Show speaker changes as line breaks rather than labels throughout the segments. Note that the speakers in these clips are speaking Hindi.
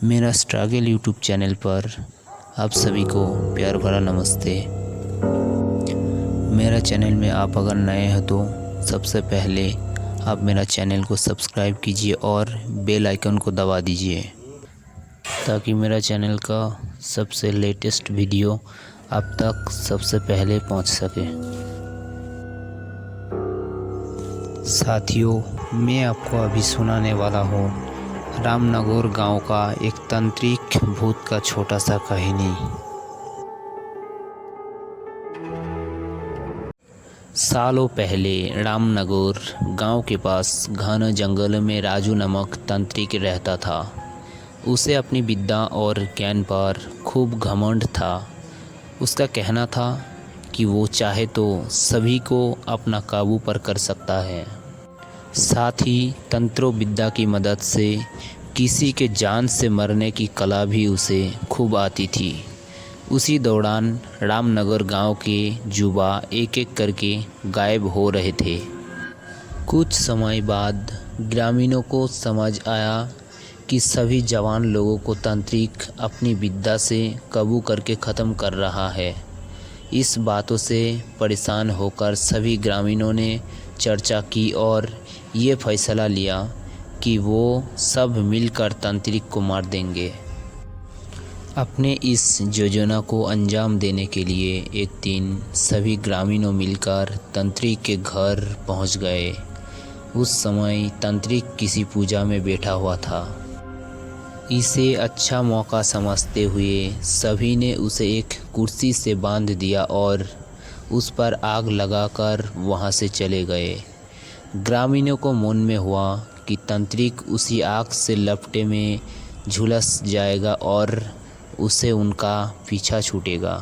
मेरा स्ट्रगल यूट्यूब चैनल पर आप सभी को प्यार भरा नमस्ते। मेरा चैनल में आप अगर नए हैं तो सबसे पहले आप मेरा चैनल को सब्सक्राइब कीजिए और बेल आइकन को दबा दीजिए ताकि मेरा चैनल का सबसे लेटेस्ट वीडियो आप तक सबसे पहले पहुंच सके। साथियों, मैं आपको अभी सुनाने वाला हूँ रामनगौर गांव का एक तांत्रिक भूत का छोटा सा कहानी। सालों पहले रामनगौर गांव के पास घने जंगल में राजू नामक तांत्रिक रहता था। उसे अपनी विद्या और ज्ञान पर खूब घमंड था। उसका कहना था कि वो चाहे तो सभी को अपना काबू पर कर सकता है। साथ ही तंत्रो विद्या की मदद से किसी के जान से मरने की कला भी उसे खूब आती थी। उसी दौरान रामनगर गांव के युवा एक एक करके गायब हो रहे थे। कुछ समय बाद ग्रामीणों को समझ आया कि सभी जवान लोगों को तांत्रिक अपनी विद्या से काबू करके ख़त्म कर रहा है। इस बातों से परेशान होकर सभी ग्रामीणों ने चर्चा की और ये फैसला लिया कि वो सब मिलकर तांत्रिक को मार देंगे। अपने इस योजना को अंजाम देने के लिए एक दिन सभी ग्रामीणों मिलकर तांत्रिक के घर पहुंच गए। उस समय तांत्रिक किसी पूजा में बैठा हुआ था। इसे अच्छा मौका समझते हुए सभी ने उसे एक कुर्सी से बांध दिया और उस पर आग लगाकर वहां से चले गए। ग्रामीणों को मन में हुआ कि तांत्रिक उसी आग से लपटे में झुलस जाएगा और उसे उनका पीछा छूटेगा।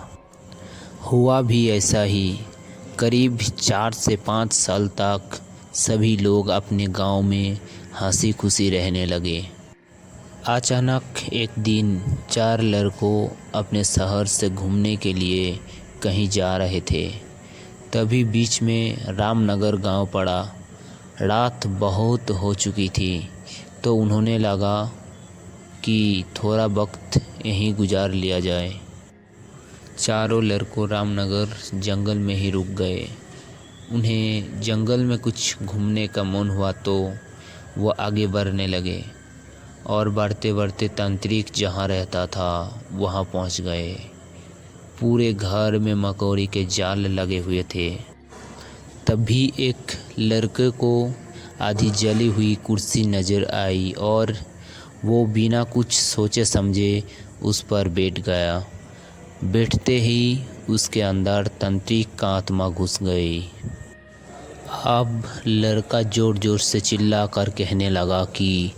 हुआ भी ऐसा ही। करीब 4 से 5 साल तक सभी लोग अपने गांव में हंसी खुशी रहने लगे। अचानक एक दिन 4 लड़कों अपने शहर से घूमने के लिए कहीं जा रहे थे। तभी बीच में रामनगर गांव पड़ा। रात बहुत हो चुकी थी तो उन्होंने लगा कि थोड़ा वक्त यहीं गुजार लिया जाए। चारों लड़कों रामनगर जंगल में ही रुक गए। उन्हें जंगल में कुछ घूमने का मन हुआ तो वो आगे बढ़ने लगे और बढ़ते बढ़ते तांत्रिक जहाँ रहता था वहाँ पहुँच गए। पूरे घर में मकोड़ी के जाल लगे हुए थे। तभी एक लड़के को आधी जली हुई कुर्सी नज़र आई और वो बिना कुछ सोचे समझे उस पर बैठ गया। बैठते ही उसके अंदर तांत्रिक का आत्मा घुस गई। अब लड़का ज़ोर ज़ोर से चिल्ला कर कहने लगा कि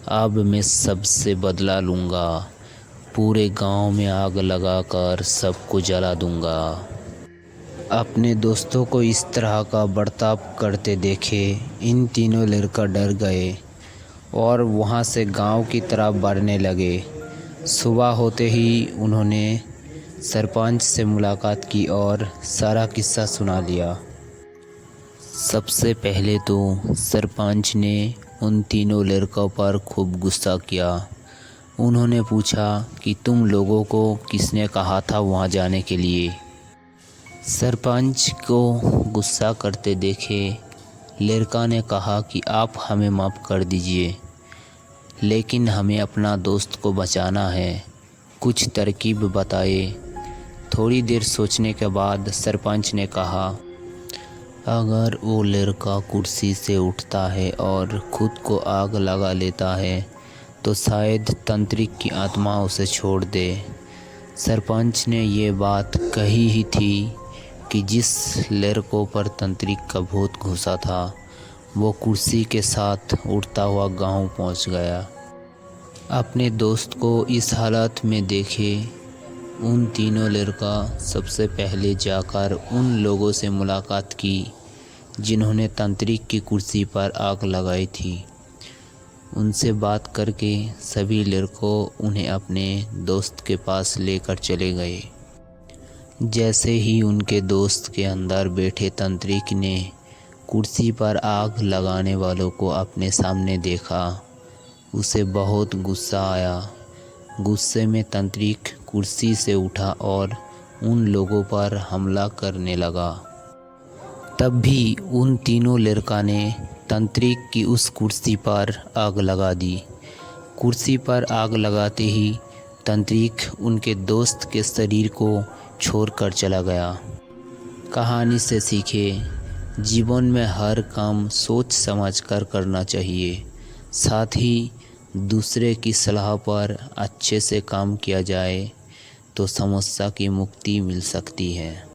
अब मैं सबसे बदला लूँगा, पूरे गांव में आग लगाकर सबको जला दूँगा। अपने दोस्तों को इस तरह का बर्ताव करते देखे इन तीनों लड़का डर गए और वहां से गांव की तरफ बढ़ने लगे। सुबह होते ही उन्होंने सरपंच से मुलाकात की और सारा किस्सा सुना लिया। सबसे पहले तो सरपंच ने उन तीनों लड़कों पर खूब गुस्सा किया। उन्होंने पूछा कि तुम लोगों को किसने कहा था वहां जाने के लिए। सरपंच को गुस्सा करते देखे लड़का ने कहा कि आप हमें माफ़ कर दीजिए, लेकिन हमें अपना दोस्त को बचाना है, कुछ तरकीब बताए। थोड़ी देर सोचने के बाद सरपंच ने कहा, अगर वो लड़का कुर्सी से उठता है और खुद को आग लगा लेता है तो शायद तांत्रिक की आत्मा उसे छोड़ दे। सरपंच ने ये बात कही ही थी कि जिस लड़कों पर तांत्रिक का भूत घुसा था वो कुर्सी के साथ उड़ता हुआ गांव पहुंच गया। अपने दोस्त को इस हालत में देखे उन तीनों लड़का सबसे पहले जाकर उन लोगों से मुलाकात की जिन्होंने तांत्रिक की कुर्सी पर आग लगाई थी। उनसे बात करके सभी लड़कों उन्हें अपने दोस्त के पास लेकर चले गए। जैसे ही उनके दोस्त के अंदर बैठे तांत्रिक ने कुर्सी पर आग लगाने वालों को अपने सामने देखा, उसे बहुत गुस्सा आया गुस्से में तांत्रिक कुर्सी से उठा और उन लोगों पर हमला करने लगा। तब भी उन तीनों लड़का ने तांत्रिक की उस कुर्सी पर आग लगा दी। कुर्सी पर आग लगाते ही तांत्रिक उनके दोस्त के शरीर को छोड़कर चला गया। कहानी से सीखे, जीवन में हर काम सोच समझ कर करना चाहिए। साथ ही दूसरे की सलाह पर अच्छे से काम किया जाए तो समस्या की मुक्ति मिल सकती है।